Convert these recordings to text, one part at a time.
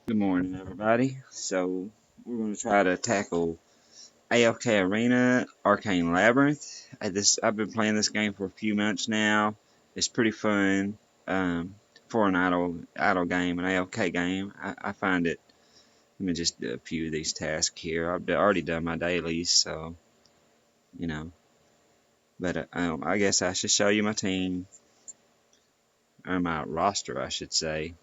Good morning, everybody. So, we're going to try to tackle AFK Arena, Arcane Labyrinth. I've been playing this game for a few months now. It's pretty fun for an idle game, an AFK game. I find it. Let me just do a few of these tasks here. Already done my dailies, so you know. But I guess I should show you my team, or my roster, I should say.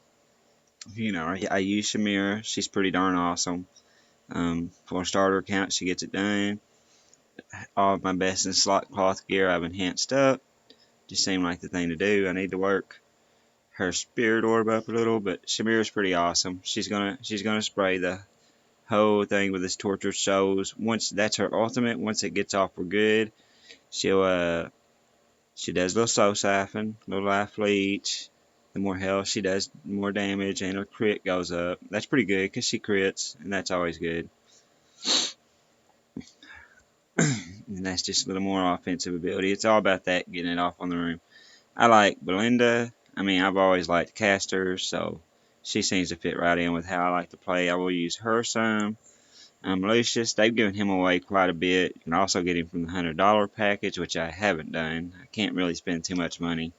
I use Shamira. She's pretty darn awesome. For a starter account, she gets it done. All of my best in slot cloth gear I've enhanced up. Just seemed like the thing to do. I need to work her spirit orb up a little, but Shamira's pretty awesome. She's gonna spray the whole thing with this tortured souls. Once that's her ultimate, once it gets off for good, she does a little soul siphon, little life leech. The more health she does, the more damage, and her crit goes up. That's pretty good because she crits, and that's always good. And that's just a little more offensive ability. It's all about that, getting it off on the room. I like Belinda. I've always liked casters, so she seems to fit right in with how I like to play. I will use her some. Lucius, they've given him away quite a bit. You can also get him from the $100 package, which I haven't done. I can't really spend too much money.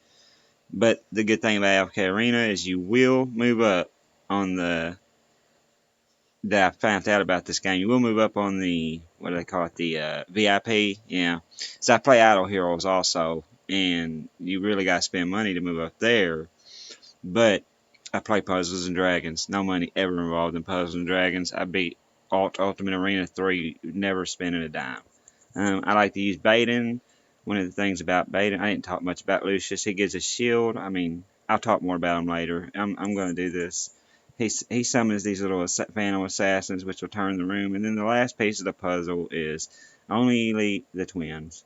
But the good thing about AFK Arena is you will move up on the that I found out about this game. You will move up on the, what do they call it, the VIP. Yeah. So I play Idle Heroes also, and you really got to spend money to move up there. But I play Puzzles and Dragons. No money ever involved in Puzzles and Dragons. I beat Ultimate Arena 3, never spending a dime. I like to use Baden. One of the things about Baden, I didn't talk much about Lucius. He gives a shield. I'll talk more about him later. I'm going to do this. He summons these little phantom assassins, which will turn the room. And then the last piece of the puzzle is only elite the twins.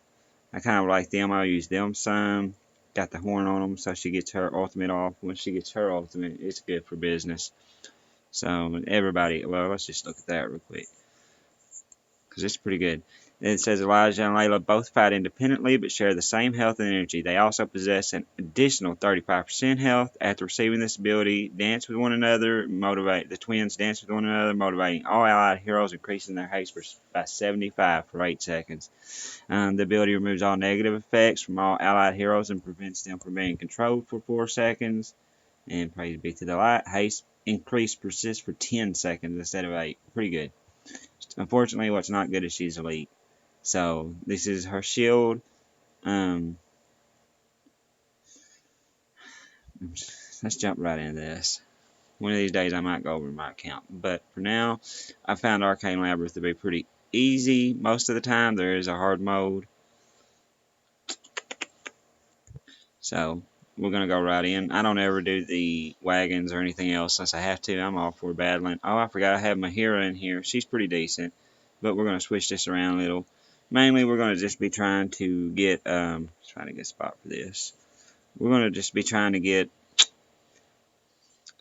I kind of like them. I'll use them some. Got the horn on them, so she gets her ultimate off. When she gets her ultimate, it's good for business. So everybody, well, let's just look at that real quick, because it's pretty good. It says Elijah and Layla both fight independently but share the same health and energy. They also possess an additional 35% health. After receiving this ability, dance with one another, motivate the twins dance with one another, motivating all allied heroes, increasing their haste by 75 for 8 seconds. The ability removes all negative effects from all allied heroes and prevents them from being controlled for 4 seconds. And praise be to the light, haste increase persists for 10 seconds instead of 8. Pretty good. Unfortunately, what's not good is she's elite. So this is her shield. Let's jump right into this. One of these days I might go over my account. But for now, I found Arcane Labyrinth to be pretty easy most of the time. There is a hard mode. So we're going to go right in. I don't ever do the wagons or anything else unless I have to. I'm all for battling. Oh, I forgot I have Mahira in here. She's pretty decent. But we're going to switch this around a little. Mainly, we're going to just be trying to get, trying to get a spot for this. We're going to just be trying to get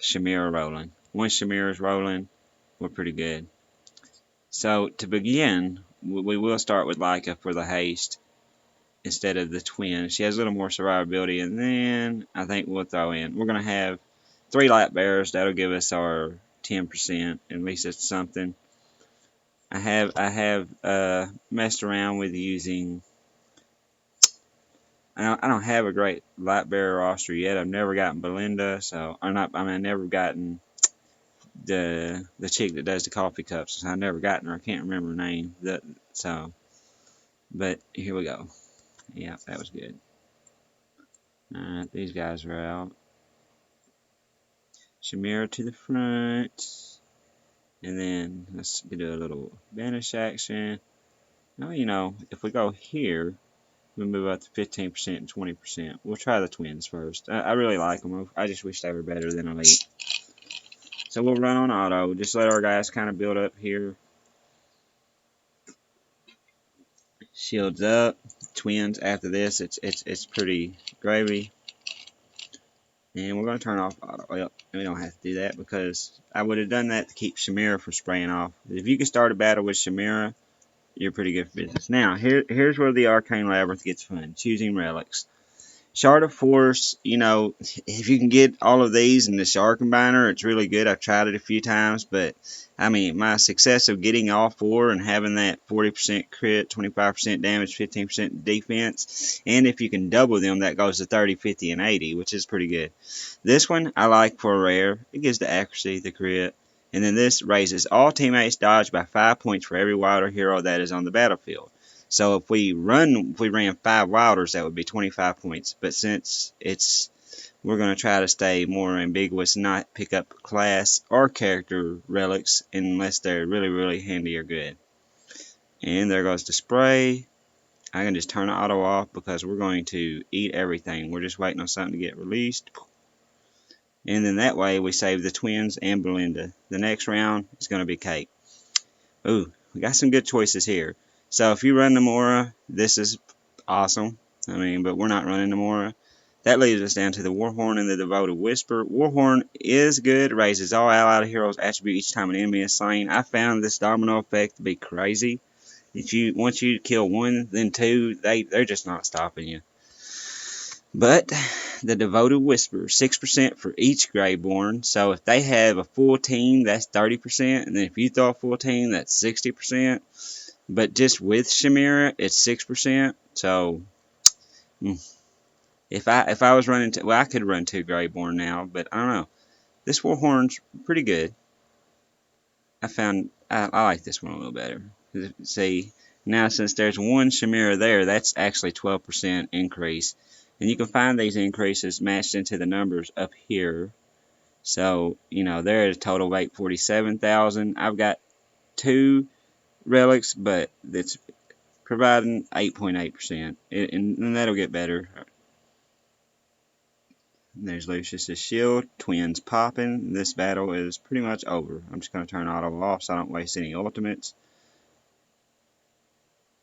Shamira rolling. Once Shamira's rolling, we're pretty good. So, to begin, we will start with Leica for the haste instead of the twin. She has a little more survivability, and then I think we'll throw in. We're going to have 3 light bearers. That'll give us our 10%. At least it's something. I have messed around with using. I don't have a great light bearer roster yet. I've never gotten Belinda, so I've never gotten the chick that does the coffee cups. I've never gotten her. I can't remember her name. But here we go. Yeah, that was good. Alright, these guys are out. Shamira to the front. And then let's do a little banish action. Now, if we go here, we move up to 15% and 20%. We'll try the twins first. I really like them. I just wish they were better than elite. So we'll run on auto. Just let our guys kind of build up here. Shields up. Twins after this. It's pretty gravy. And we're going to turn off auto. Well, we don't have to do that because I would have done that to keep Shamira from spraying off. If you can start a battle with Shamira, you're pretty good for business. Now, here's where the Arcane Labyrinth gets fun. Choosing relics. Shard of Force, you know, if you can get all of these in the Shard Combiner, it's really good. I've tried it a few times, but I mean, my success of getting all four and having that 40% crit, 25% damage, 15% defense, and if you can double them, that goes to 30, 50, and 80, which is pretty good. This one I like for rare. It gives the accuracy, the crit, and then this raises all teammates' dodge by 5 points for every wilder hero that is on the battlefield. So if we ran 5 wilders, that would be 25 points. But since we're going to try to stay more ambiguous and not pick up class or character relics unless they're really, really handy or good. And there goes the spray. I can just turn the auto off because we're going to eat everything. We're just waiting on something to get released. And then that way we save the twins and Belinda. The next round is going to be Kate. Ooh, we got some good choices here. So if you run Namora, this is awesome. I mean, but we're not running Namora. That leads us down to the Warhorn and the Devoted Whisper. Warhorn is good, raises all allied heroes' attribute each time an enemy is slain. I found this domino effect to be crazy. Once you kill one, then two, they're just not stopping you. But the Devoted Whisper, 6% for each Greyborn. So if they have a full team, that's 30%. And then if you throw a full team, that's 60%. But just with Chimera, it's 6%. So if I was running, well, I could run 2 Greyborn now, but I don't know. This Warhorn's pretty good. I like this one a little better. See, now since there's one Chimera there, that's actually 12% increase. And you can find these increases matched into the numbers up here. So, you know, there is a total of 847,000. I've got 2 relics, but it's providing 8.8%. And that'll get better. There's Lucius's shield. Twins popping. This battle is pretty much over. I'm just going to turn auto off so I don't waste any ultimates.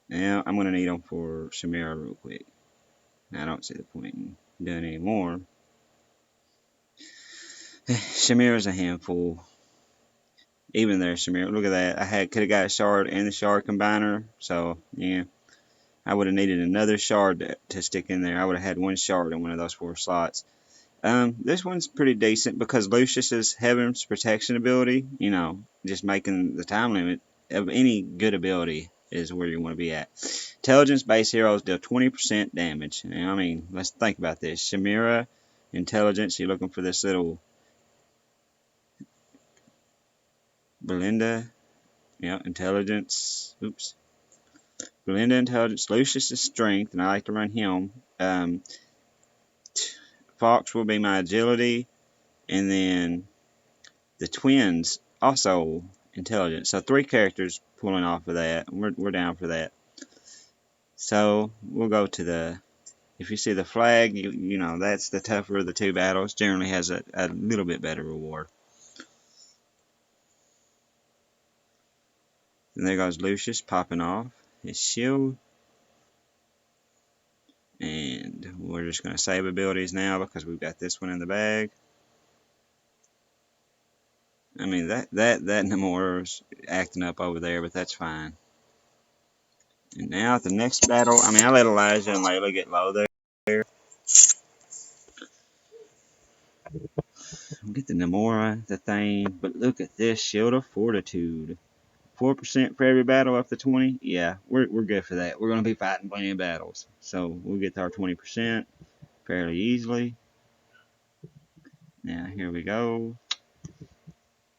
Now, I'm going to need them for Chimera real quick. I don't see the point in doing any more. Chimera's a handful. Even there, Chimera. Look at that. I could have got a shard and the shard combiner. So, yeah. I would have needed another shard to stick in there. I would have had 1 shard in one of those 4 slots. This one's pretty decent because Lucius's Heaven's Protection ability, you know, just making the time limit of any good ability is where you want to be at. Intelligence-based heroes deal 20% damage. And, I mean, let's think about this. Chimera, Intelligence, you're looking for this little Belinda, yeah, Intelligence, oops. Belinda, Intelligence, Lucius's Strength, and I like to run him. Fox will be my agility, and then the twins also intelligence. So 3 characters pulling off of that. We're down for that. So we'll go to the. If you see the flag, you know that's the tougher of the 2 battles. Generally has a little bit better reward. And there goes Lucius popping off his shield. And we're just going to save abilities now because we've got this one in the bag. I mean, that Nemora's acting up over there, but that's fine. And now the next battle, I mean, I let Elijah and Layla get low there. We'll get the Nemora, the thing, but look at this, Shield of Fortitude. 4% for every battle up to 20. Yeah, we're good for that. We're going to be fighting plenty of battles. So we'll get to our 20% fairly easily. Now, here we go.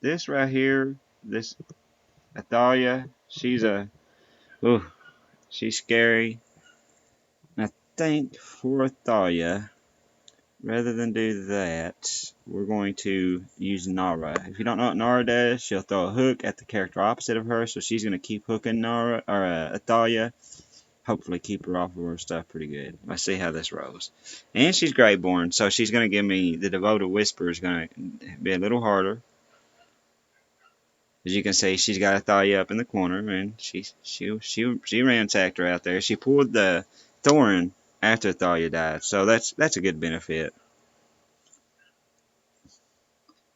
This right here, this Athalia, she's scary. I think for Athalia, rather than do that, we're going to use Nara. If you don't know what Nara does, she'll throw a hook at the character opposite of her, so she's going to keep hooking Nara or Athalia. Hopefully keep her off of her stuff pretty good. Let's see how this rolls. And she's Greyborn, so she's going to give me the Devoted Whisper is going to be a little harder. As you can see, she's got Athalia up in the corner, and she ransacked her out there. She pulled the Thorin after Athalia died, so that's a good benefit.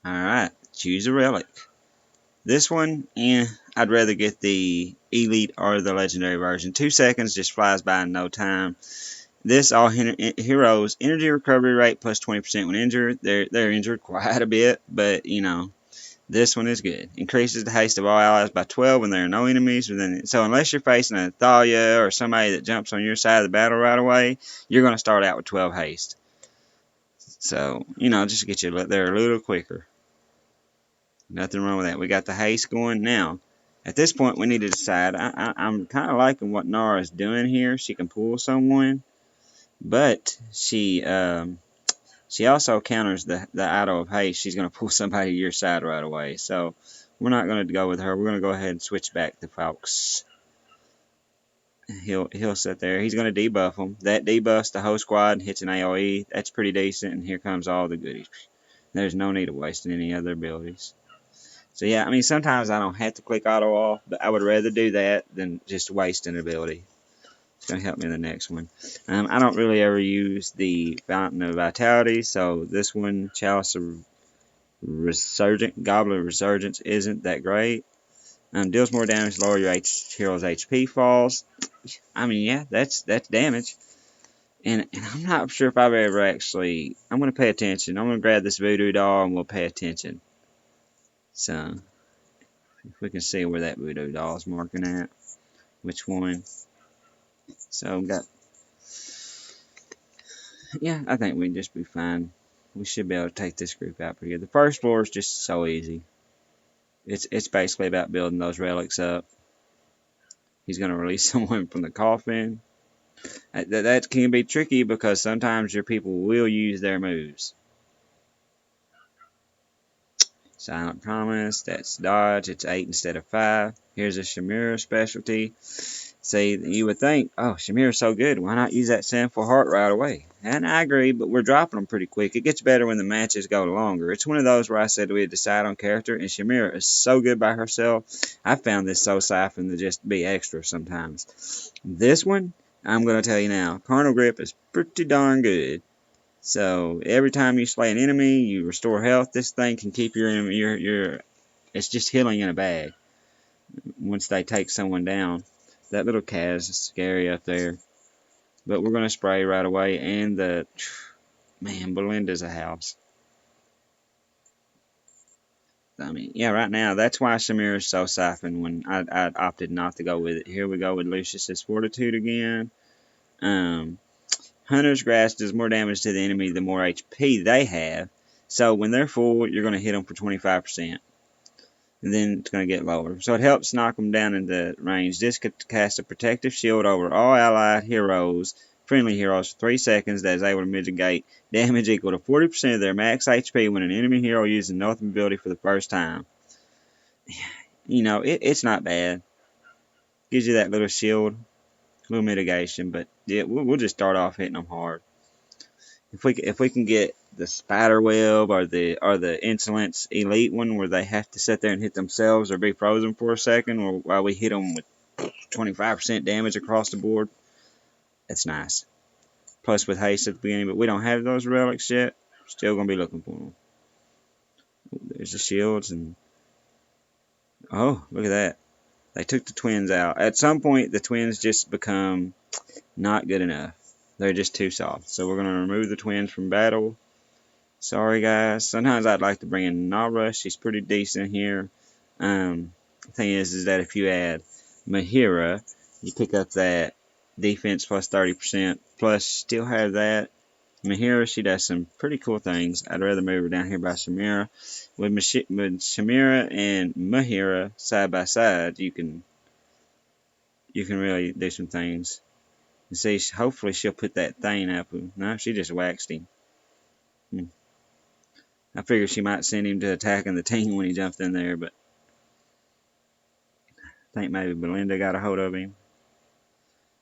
Alright, choose a relic. This one, I'd rather get the Elite or the Legendary version. 2 seconds just flies by in no time. This all heroes energy recovery rate plus 20% when injured. They're injured quite a bit, but you know this one is good. Increases the haste of all allies by 12 when there are no enemies within it. So unless you're facing a Thalia or somebody that jumps on your side of the battle right away, you're going to start out with 12 haste. So you know just to get you there a little quicker. Nothing wrong with that. We got the haste going now. At this point, we need to decide. I'm kind of liking what Nara's doing here. She can pull someone, but she also counters the auto of haste. She's going to pull somebody to your side right away. So we're not going to go with her. We're going to go ahead and switch back to Falx. He'll sit there. He's going to debuff them. That debuffs the whole squad and hits an AoE. That's pretty decent. And here comes all the goodies. There's no need of wasting any other abilities. So yeah, I mean, sometimes I don't have to click auto off, but I would rather do that than just waste an ability. It's going to help me in the next one. I don't really ever use the Fountain of Vitality, so this one, Chalice of Goblet of Resurgence, isn't that great. Deals more damage, lower your hero's HP falls. I mean, yeah, that's damage. And I'm not sure if I've ever actually... I'm going to pay attention. I'm going to grab this voodoo doll and we'll pay attention. So, if we can see where that voodoo doll is marking at. Which one. So, got... Yeah, I think we'd just be fine. We should be able to take this group out pretty good. The first floor is just so easy. It's basically about building those relics up. He's going to release someone from the coffin. That can be tricky because sometimes your people will use their moves. Silent Promise, that's dodge. It's 8 instead of 5. Here's a Shamira specialty. See, you would think, oh, Shamira's so good, why not use that Sinful Heart right away? And I agree, but we're dropping them pretty quick. It gets better when the matches go longer. It's one of those where I said we'd decide on character, and Shamira is so good by herself. I found this so siphon to just be extra sometimes. This one, I'm going to tell you now, Carnal Grip is pretty darn good. So every time you slay an enemy, you restore health. This thing can keep your enemy. It's just healing in a bag. Once they take someone down, that little Kaz is scary up there. But we're gonna spray right away. And Belinda's a house. I mean, yeah, right now that's why Shamira is so siphon. When I opted not to go with it. Here we go with Lucius's Fortitude again. Hunter's Grasp does more damage to the enemy the more HP they have. So when they're full, you're going to hit them for 25%. And then it's going to get lower. So it helps knock them down into range. This could cast a protective shield over all allied heroes, friendly heroes, for 3 seconds that is able to mitigate damage equal to 40% of their max HP when an enemy hero uses an ultimate ability for the first time. You know, it's not bad. Gives you that little shield. Little mitigation, but yeah, we'll just start off hitting them hard. If we can get the spider web or the insolence elite one where they have to sit there and hit themselves or be frozen for a second, or while we hit them with 25% damage across the board, that's nice. Plus with haste at the beginning, but we don't have those relics yet. Still gonna be looking for them. There's the shields and oh, look at that. They took the twins out. At some point, the twins just become not good enough. They're just too soft. So we're going to remove the twins from battle. Sorry, guys. Sometimes I'd like to bring in Nara. She's pretty decent here. The thing is that if you add Mahira, you pick up that defense plus 30%. Plus, still have that. Mahira, she does some pretty cool things. I'd rather move her down here by Shamira. With Shamira and Mahira side by side, you can really do some things. You see, hopefully she'll put that thing up. No, she just waxed him. I figured she might send him to attacking the team when he jumped in there, but I think maybe Belinda got a hold of him.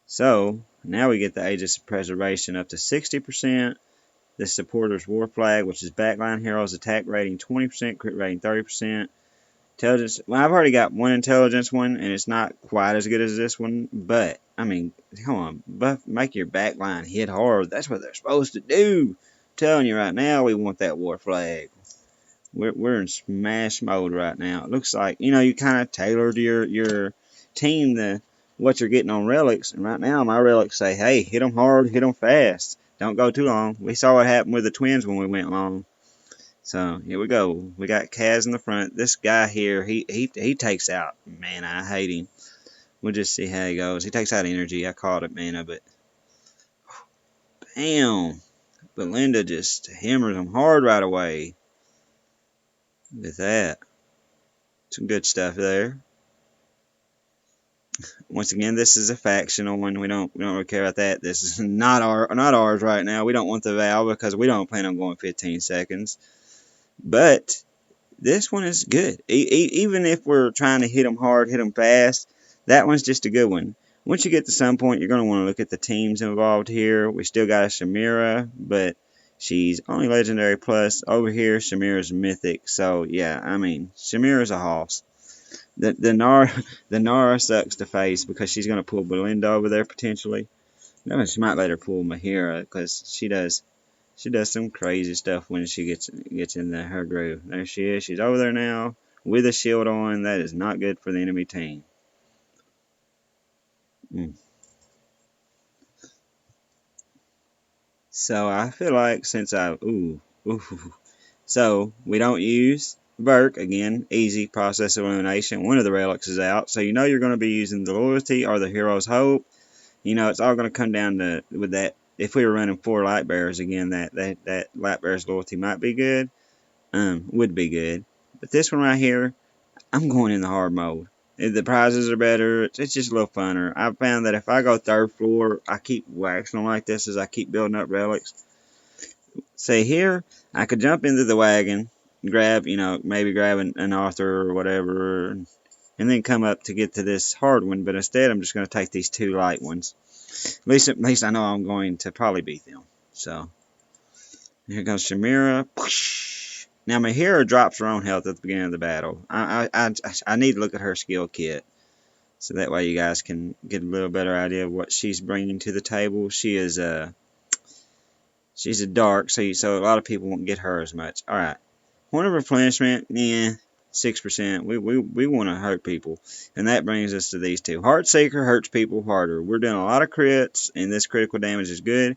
So, now we get the Aegis of Preservation up to 60%. The Supporter's War Flag, which is backline heroes, attack rating 20%, crit rating 30%. Intelligence, well, I've already got one intelligence one, and it's not quite as good as this one, but, I mean, come on, make your backline hit hard. That's what they're supposed to do. I'm telling you right now, we want that War Flag. We're in smash mode right now. It looks like, you know, you kind of tailored your team to what you're getting on relics. And right now, my relics say, hey, hit them hard, hit them fast. Don't go too long. We saw what happened with the twins when we went long. So here we go. We got Kaz in the front. This guy here, he takes out. Man, I hate him. We'll just see how he goes. He takes out energy. I called it mana, but bam. Belinda just hammers him hard right away. Look at that. Some good stuff there. Once again, this is a factional one. We don't really care about that. This is not ours right now. We don't want the Val because we don't plan on going 15 seconds. But this one is good. Even if we're trying to hit them hard, hit them fast, that one's just a good one. Once you get to some point, you're going to want to look at the teams involved here. We still got a Shamira, but she's only legendary plus. Over here, Shamira's mythic. So, yeah, I mean, Shamira's a hoss. The Nara sucks to face because she's going to pull Belinda over there potentially. No, she might let her pull Mahira because she does some crazy stuff when she gets in her groove. There she is. She's over there now with a shield on. That is not good for the enemy team. So I feel like since so we don't use Burke again. Easy process of elimination. One of the relics is out, so you know you're going to be using the loyalty or the hero's hope. You know it's all going to come down to with that. If we were running 4 light bearers again, that light bearer's loyalty might be good. Would be good. But this one right here, I'm going in the hard mode. The prizes are better. It's just a little funner. I've found that if I go 3rd floor, I keep waxing them like this as I keep building up relics. Say here, I could jump into the wagon, grab, maybe grab an Arthur or whatever, and then come up to get to this hard one. But instead, I'm just going to take these 2 light ones. At least I know I'm going to probably beat them. So here comes Shamira. Now Mahira drops her own health at the beginning of the battle. I need to look at her skill kit, so that way you guys can get a little better idea of what she's bringing to the table. She's a dark, so a lot of people won't get her as much. All right, point of replenishment, 6%. We want to hurt people, and that brings us to these 2. Heartseeker hurts people harder. We're doing a lot of crits, and this critical damage is good.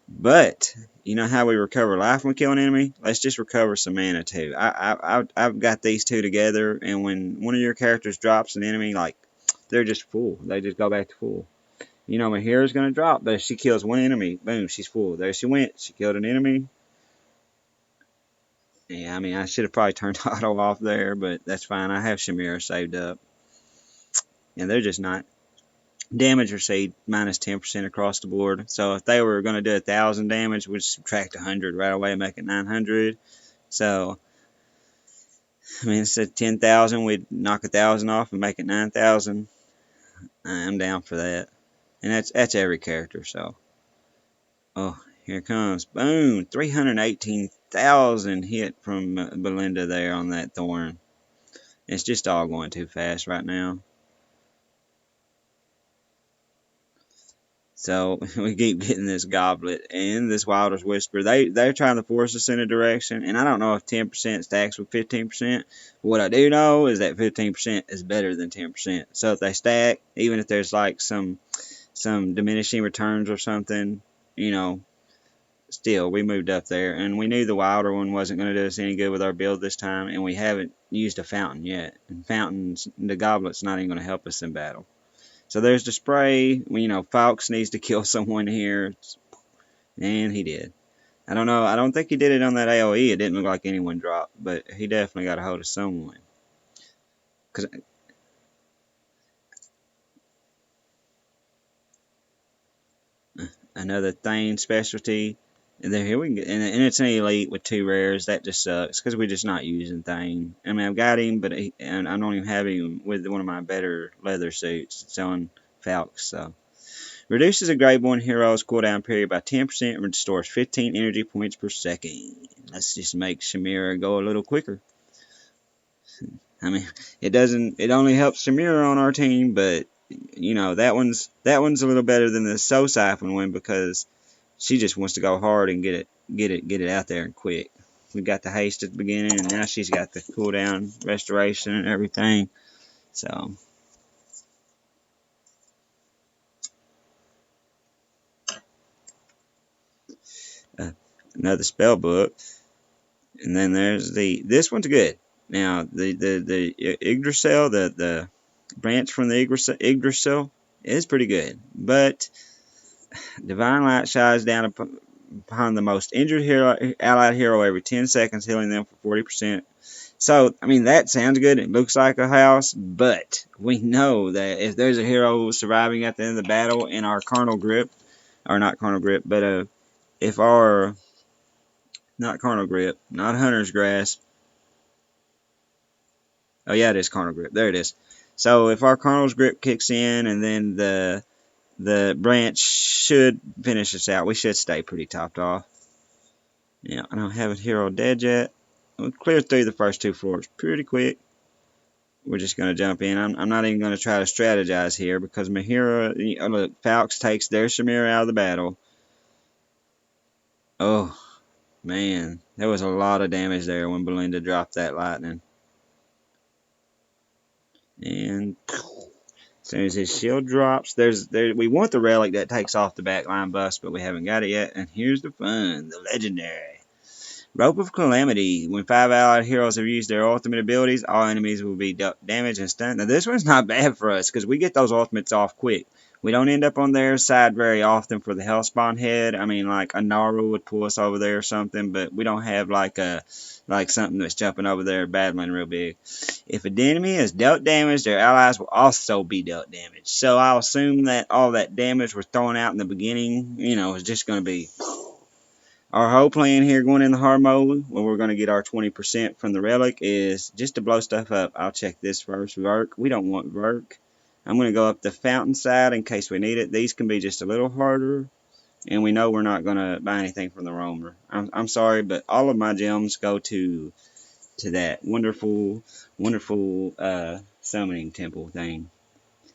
But you know how we recover life when we kill an enemy? Let's just recover some mana too. I've got these 2 together, and when one of your characters drops an enemy, like they're just full. They just go back to full. My hero's gonna drop, but if she kills one enemy, boom, she's full. There she went. She killed an enemy. Yeah, I mean I should have probably turned auto off there, but that's fine. I have Shamira saved up, and they're just not. Damage received minus 10% across the board. So if they were going to do 1,000 damage, we'd subtract 100 right away and make it 900. So, I mean, instead of 10,000, we'd knock 1,000 off and make it 9,000. I'm down for that. And that's every character, so. Oh, here it comes. Boom! 318,000 hit from Belinda there on that Thorn. It's just all going too fast right now. So we keep getting this Goblet and this Wilder's Whisper. They're trying to force us in a direction, and I don't know if 10% stacks with 15%. What I do know is that 15% is better than 10%. So if they stack, even if there's like some diminishing returns or something, still we moved up there, and we knew the Wilder one wasn't going to do us any good with our build this time, and we haven't used a Fountain yet. And Fountains, the Goblet's not even going to help us in battle. So there's the spray. Falx needs to kill someone here. And he did. I don't know. I don't think he did it on that AoE. It didn't look like anyone dropped. But he definitely got a hold of someone. Cause another Thane specialty. And then here we go. And it's an elite with 2 rares. That just sucks. Because we're just not using Thane. I mean, I've got him. But and I don't even have him with one of my better leather suits. It's on Falx. So. Reduces a grade 1 hero's cooldown period by 10% and restores 15 energy points per second. Let's just make Shamira go a little quicker. I mean, it only helps Shamira on our team, but that one's a little better than the Soul Siphon one because she just wants to go hard and get it out there and quick. We got the haste at the beginning, and now she's got the cooldown restoration and everything. So Another spell book. And then there's this one's good. Now the Yggdrasil, the branch from the Yggdrasil is pretty good, but Divine Light shines down upon the most injured allied hero every 10 seconds, healing them for 40%. So, I mean, that sounds good. It looks like a house, but we know that if there's a hero surviving at the end of the battle in our carnal grip, or not carnal grip, but if our, not carnal grip, not hunter's grasp, oh yeah, it is carnal grip, there it is. So if our carnal's grip kicks in and then the branch should finish us out, we should stay pretty topped off. Yeah, I don't have a hero dead yet. We'll clear through the first 2 floors pretty quick. We're just going to jump in. I'm not even going to try to strategize here because my hero, look, Falx takes their Shamir out of the battle. Oh, man. There was a lot of damage there when Belinda dropped that lightning. And as soon as his shield drops, we want the relic that takes off the backline bust, but we haven't got it yet. And here's the fun, the legendary. Rope of Calamity. When 5 allied heroes have used their ultimate abilities, all enemies will be dealt damage and stunned. Now this one's not bad for us because we get those ultimates off quick. We don't end up on their side very often for the Hellspawn head. I mean, like a Naru would pull us over there or something, but we don't have like something that's jumping over there battling real big. If an enemy is dealt damage, their allies will also be dealt damage. So I'll assume that all that damage we're throwing out in the beginning, is just going to be... Our whole plan here going in the hard mode, where we're going to get our 20% from the relic, is just to blow stuff up. I'll check this first. Verk. We don't want Verk. I'm going to go up the fountain side in case we need it. These can be just a little harder. And we know we're not going to buy anything from the roamer. I'm sorry, but all of my gems go to that wonderful summoning temple thing.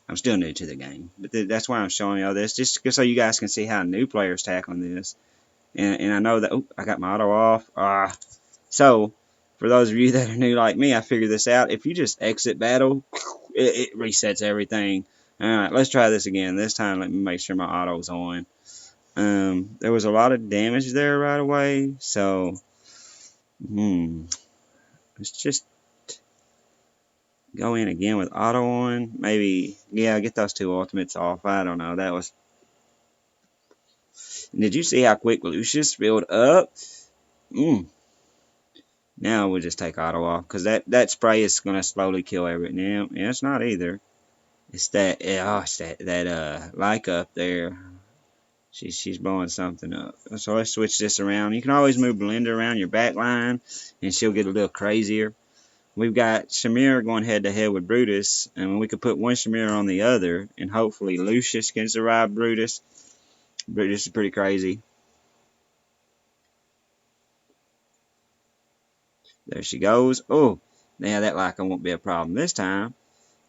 I'm still new to the game. But that's why I'm showing you all this. Just so you guys can see how new players tackling this. And I know that, I got my auto off. So, for those of you that are new like me, I figured this out. If you just exit battle, it resets everything. Alright, let's try this again. This time, let me make sure my auto's on. There was a lot of damage there right away. So, let's just go in again with auto on. Maybe, yeah, get those 2 ultimates off. I don't know. That was... Did you see how quick Lucius filled up? Now we'll just take auto off because that spray is gonna slowly kill everything. Yeah, it's not either. It's that like up there. She's blowing something up. So let's switch this around. You can always move Belinda around your back line and she'll get a little crazier. We've got Shamir going head to head with Brutus, and we could put one Shamir on the other, and hopefully Lucius can survive Brutus. Brutus is pretty crazy. There she goes. Oh, now that Lyca won't be a problem this time.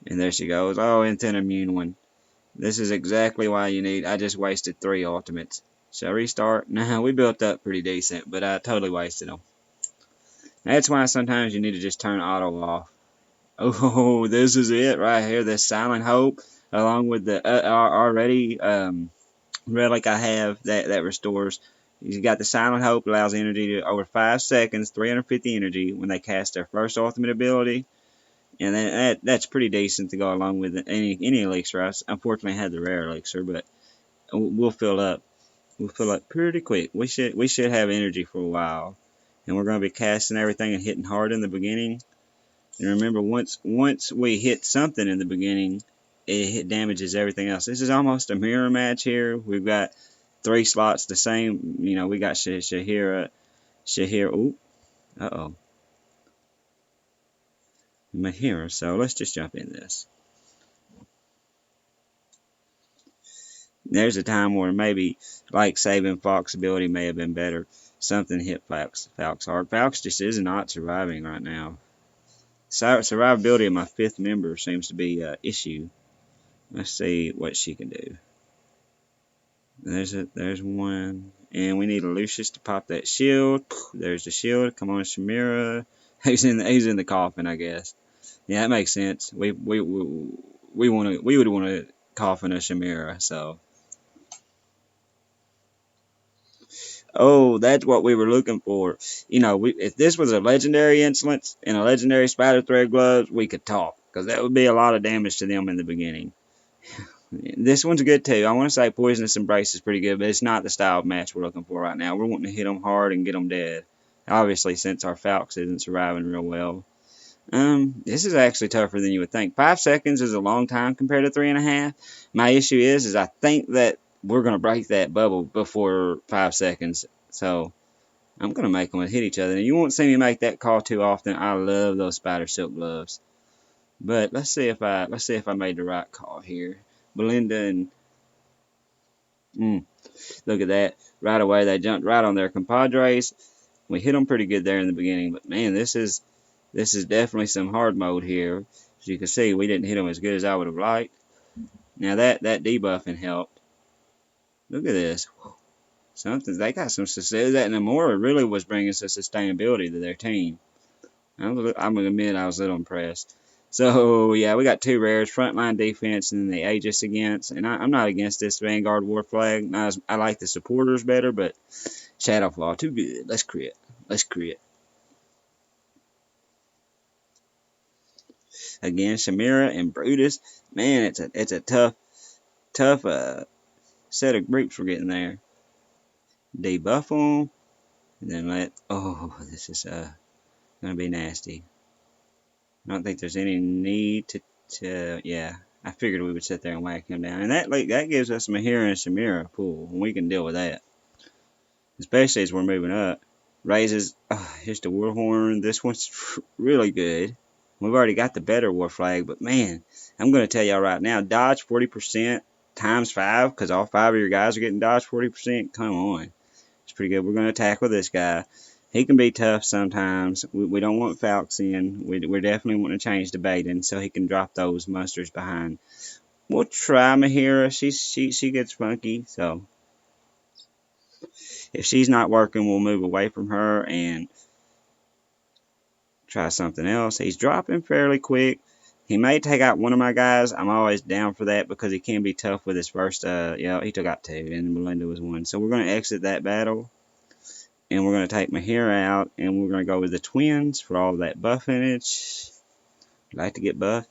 And there she goes. Oh, into an immune one. This is exactly why you need... I just wasted 3 ultimates. Shall I restart? Nah, we built up pretty decent, but I totally wasted them. That's why sometimes you need to just turn auto off. Oh, this is it right here. This Silent Hope, along with the already relic I have that restores. You got the Silent Hope, allows energy to over 5 seconds, 350 energy when they cast their first ultimate ability. And then that's pretty decent to go along with any elixir. I unfortunately had the rare elixir, but we'll fill up. We'll fill up pretty quick. We should have energy for a while. And we're going to be casting everything and hitting hard in the beginning. And remember, once we hit something in the beginning, it damages everything else. This is almost a mirror match here. We've got 3 slots the same. We got Shahira. Ooh, uh-oh. Mahira, so let's just jump in this. There's a time where maybe, like, saving Falx's ability may have been better. Something hit Falx hard. Falx just is not surviving right now. Survivability of my 5th member seems to be an issue. Let's see what she can do. There's one. And we need a Lucius to pop that shield. There's the shield. Come on, Shamira. He's in the coffin, I guess. Yeah, that makes sense. We would want to coffin a Shamira, so. Oh, that's what we were looking for. You know, if this was a legendary insolence and a legendary spider thread gloves, we could talk. Because that would be a lot of damage to them in the beginning. This one's good too. I want to say Poisonous Embrace is pretty good, but it's not the style of match we're looking for right now. We're wanting to hit them hard and get them dead. Obviously, since our Falx isn't surviving real well. This is actually tougher than you would think. 5 seconds is a long time compared to 3.5. My issue is I think that we're going to break that bubble before 5 seconds. So, I'm going to make them hit each other. And you won't see me make that call too often. I love those spider silk gloves. But let's see if I made the right call here. Belinda and look at that. Right away they jumped right on their compadres. We hit them pretty good there in the beginning, but man, this is definitely some hard mode here. As you can see, we didn't hit them as good as I would have liked. Now that debuffing helped. Look at this. They got some success. That Namora really was bringing some sustainability to their team. I'm gonna admit I was a little impressed. So yeah, we got 2 rares, frontline defense, and then the Aegis against. And I'm not against this Vanguard War Flag. I like the supporters better, but Shadowflaw too good. Let's crit. Let's crit. Again, Shamira and Brutus. Man, it's a tough set of groups we're getting there. Debuff them, and then this is gonna be nasty. I don't think there's any need to yeah. I figured we would sit there and whack him down, and that gives us Mahira and Shamira pool, and we can deal with that, especially as we're moving up. Raises, here's the Warhorn. This one's really good. We've already got the better War Flag, but man, I'm going to tell y'all right now, dodge 40% times 5, because all 5 of your guys are getting dodge 40%. Come on. It's pretty good. We're going to tackle this guy. He can be tough sometimes. We don't want Falx in. We're definitely wanting to change the Baden so he can drop those monsters behind. We'll try Mahira. She gets funky, so if she's not working, we'll move away from her and try something else. He's dropping fairly quick. He may take out one of my guys. I'm always down for that because he can be tough with his first. He took out 2, and Melinda was 1. So we're going to exit that battle, and we're going to take Mahira out, and we're going to go with the twins for all that buffage. Like to get buffed.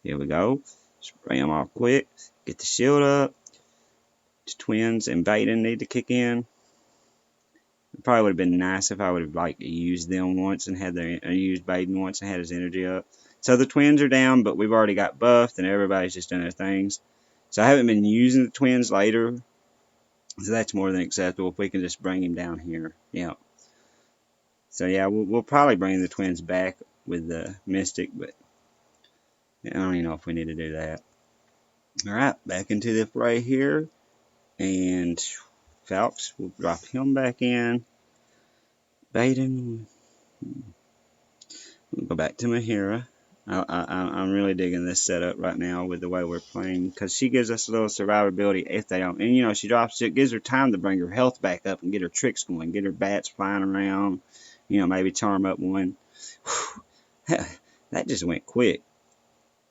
Here we go. Spray them off quick. Get the shield up. The twins and Baden need to kick in. It probably would have been nice if I would have used them once and had used Baden once and had his energy up. So the twins are down, but we've already got buffed and everybody's just doing their things. So I haven't been using the twins later. So that's more than acceptable if we can just bring him down here. Yeah. So yeah, we'll probably bring the twins back with the Mystic, but I don't even know if we need to do that. Alright, back into the fray here. And Falx, we'll drop him back in. Baden, we'll go back to Mahira. I'm really digging this setup right now with the way we're playing because she gives us a little survivability if they don't. And you know, she drops it, gives her time to bring her health back up and get her tricks going, get her bats flying around. You know, maybe charm up one. That just went quick.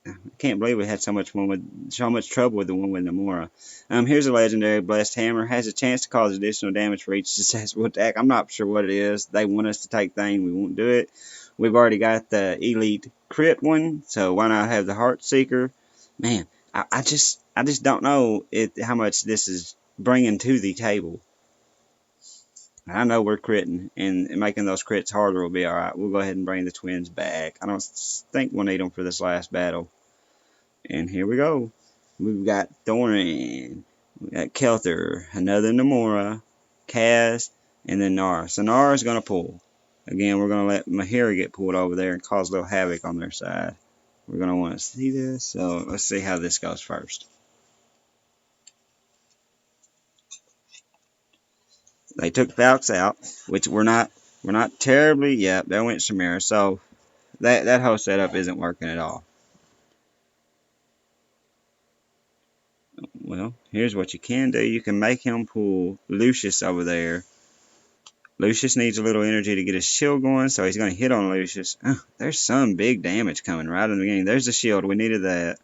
I can't believe we had so much trouble with the one with Namora. Here's a legendary Blessed Hammer. Has a chance to cause additional damage for each successful attack. I'm not sure what it is. They want us to take thing. We won't do it. We've already got the Elite Crit one, so why not have the Heart Seeker? Man, I just don't know how much this is bringing to the table. I know we're critting, and making those crits harder will be alright. We'll go ahead and bring the twins back. I don't think we'll need them for this last battle. And here we go. We've got Thorin, we got Kelther, another Namora, Kaz, and then Nara. So Nara's going to pull. Again, we're going to let Mahira get pulled over there and cause a little havoc on their side. We're going to want to see this. So let's see how this goes first. They took Falx out, which we're not terribly. Yeah, they went Shamira. So that whole setup isn't working at all. Well, here's what you can do. You can make him pull Lucius over there. Lucius needs a little energy to get his shield going, so he's going to hit on Lucius. There's some big damage coming right in the beginning. There's the shield. We needed that.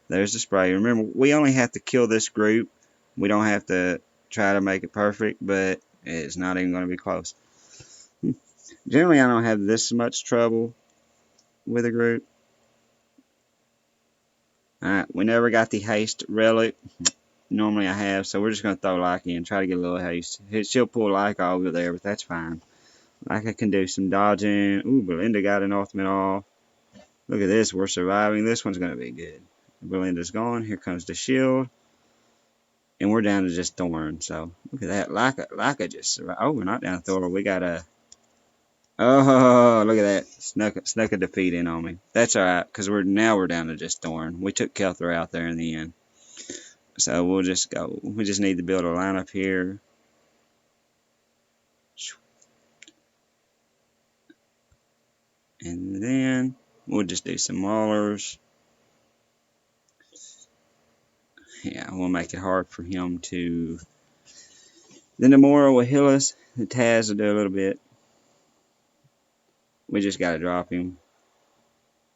There's the spray. Remember, we only have to kill this group. We don't have to try to make it perfect, but it's not even going to be close. Generally, I don't have this much trouble with a group. Alright, we never got the haste relic. Normally I have, so we're just going to throw Lyca in, try to get a little haste. She'll pull Lyca over there, but that's fine. Lyca can do some dodging. Ooh, Belinda got an ultimate off. Look at this, we're surviving. This one's going to be good. Belinda's gone. Here comes the shield. And we're down to just Thorn, so look at that. Lyca just survived. Oh, we're not down to Thorn. We got a... Oh, look at that. Snuck a defeat in on me. That's alright, because we're down to just Thorn. We took Kelthra out there in the end. So we'll just go. We just need to build a lineup here. And then we'll just do some maulers. Yeah, we'll make it hard for him to... Then the Namora will heal us. The Taz will do a little bit. We just got to drop him.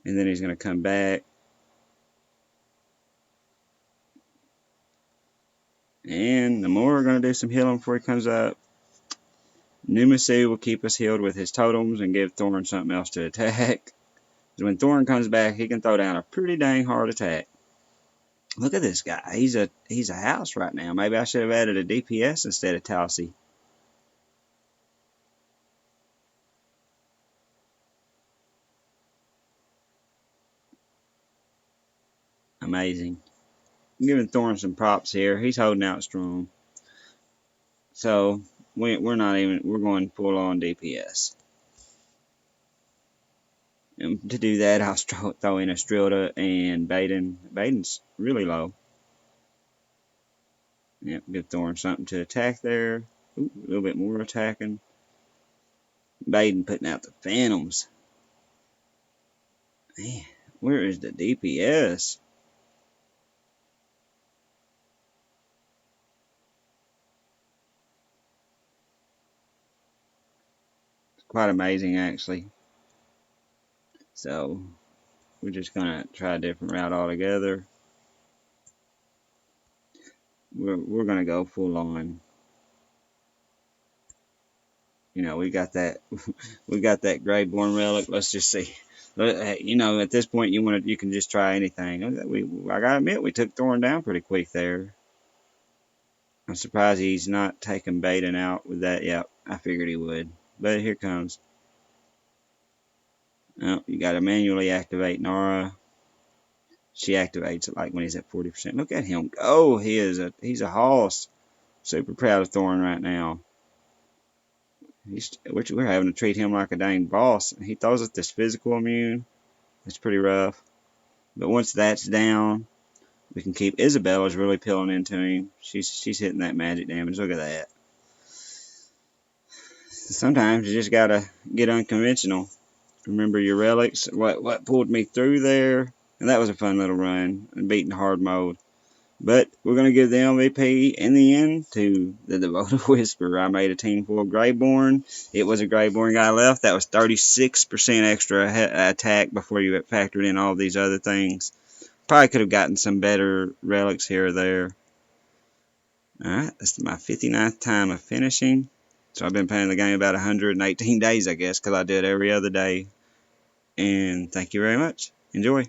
And then he's going to come back. And the Namora going to do some healing before he comes up. Numasu will keep us healed with his totems and give Thorn something else to attack. Because when Thorn comes back, he can throw down a pretty dang hard attack. Look at this guy. He's a house right now. Maybe I should have added a DPS instead of Talsi. Amazing. I'm giving Thorn some props here. He's holding out strong. So we're going full on DPS. And to do that, I'll throw in Estrilda and Baden. Baden's really low. Yep, give Thorn something to attack there. Ooh, a little bit more attacking. Baden putting out the Phantoms. Man, where is the DPS? It's quite amazing, actually. So we're just gonna try a different route altogether. We're gonna go full on. You know, we got that Greyborn relic. Let's just see. You know, at this point, you can just try anything. I gotta admit, we took Thorn down pretty quick there. I'm surprised he's not taking Baden out with that. Yep, I figured he would. But here comes. Oh, you gotta manually activate Nara. She activates it like when he's at 40%. Look at him go. He's a hoss. Super proud of Thorn right now. We're having to treat him like a dang boss. He throws us this physical immune. It's pretty rough. But once that's down, we can keep... Isabella's really peeling into him. She's hitting that magic damage. Look at that. Sometimes you just gotta get unconventional. Remember your relics. What pulled me through there? And that was a fun little run. Beating hard mode. But we're going to give the MVP in the end to the Devoted Whisperer. I made a team full of Greyborn. It was a Greyborn guy left. That was 36% extra attack before you factored in all these other things. Probably could have gotten some better relics here or there. Alright, that's my 59th time of finishing. So I've been playing the game about 118 days, I guess, because I did every other day. And thank you very much. Enjoy.